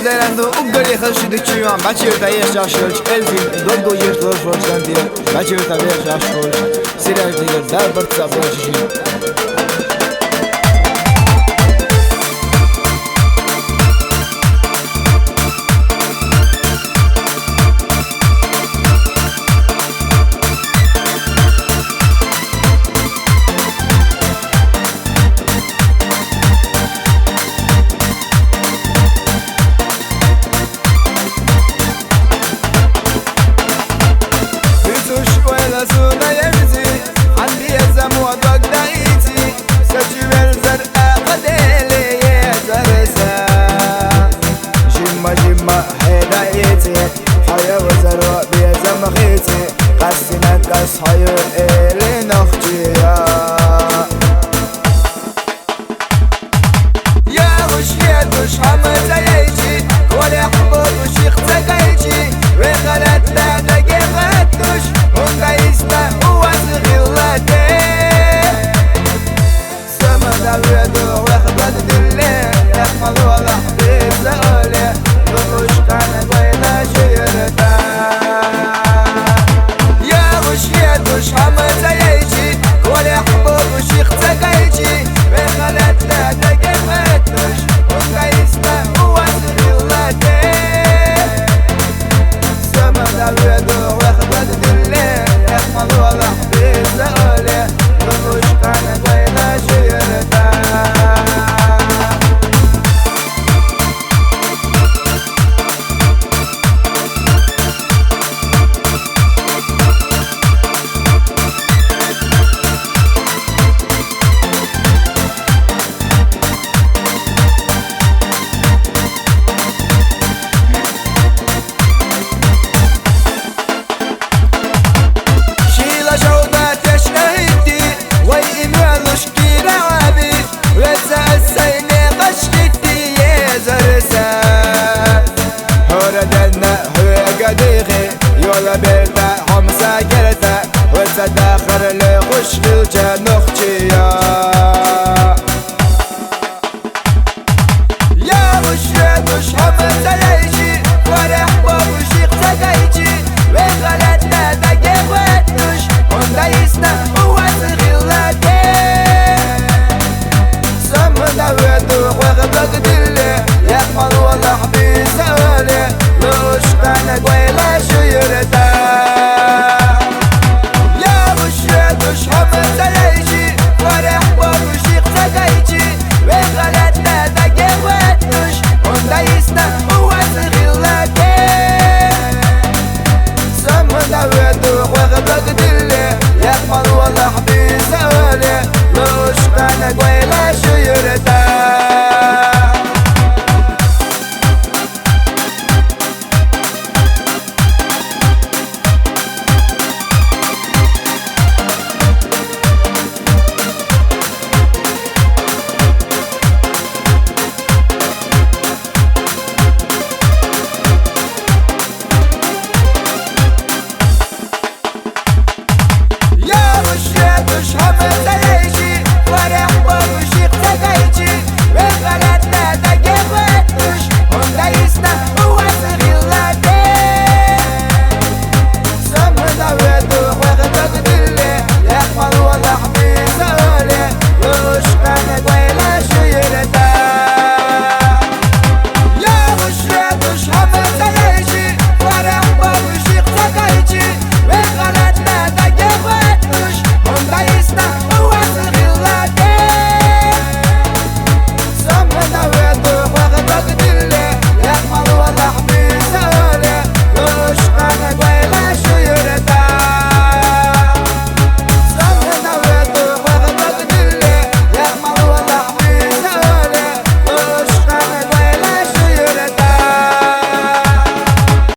Lerando uggoli khashid chiwan bachirta yashashol elfin dogo yirtlosh rochandi bachirta yashashol sirar digar dar bartsa bojishin سونا يمزي عندي يزم وضق دايتي سجل زرقاء قديلي يزرسا جمة هدايتي حيا وزرق بيزم خيتي قسنا قس حيو إلي نخجيا يا وش يدوش حمد زيجي ولا حبوب وش يختقيجي وغلت لا دقيقتوش ونقيسنا هو صغيرتي سمد الويدو واخدت دلي يحمل ولا حبيب زقولي وش كان قوينا شيرتا يا وش يدوش حمد زيجي ولا حبوب وش يختقيجي وغلت لا دقيقتوش ونقيسنا هو صغيرتي سمد الويدو واخدت دلي يحمل ولا حبيب زقولي وش كان قوينا شيرتا يولا بيرتا حمسا قرتا وتداخر لغش الجنوخ جيا يا وش حمسا يجي ورح وش يختقيجي وغلتنا دقيقتوش وندايسنا هو صغيرتي سمنا ويدوح وغبق دلي يحمل ولا حبيب زولي وش كان قويلا شيرتا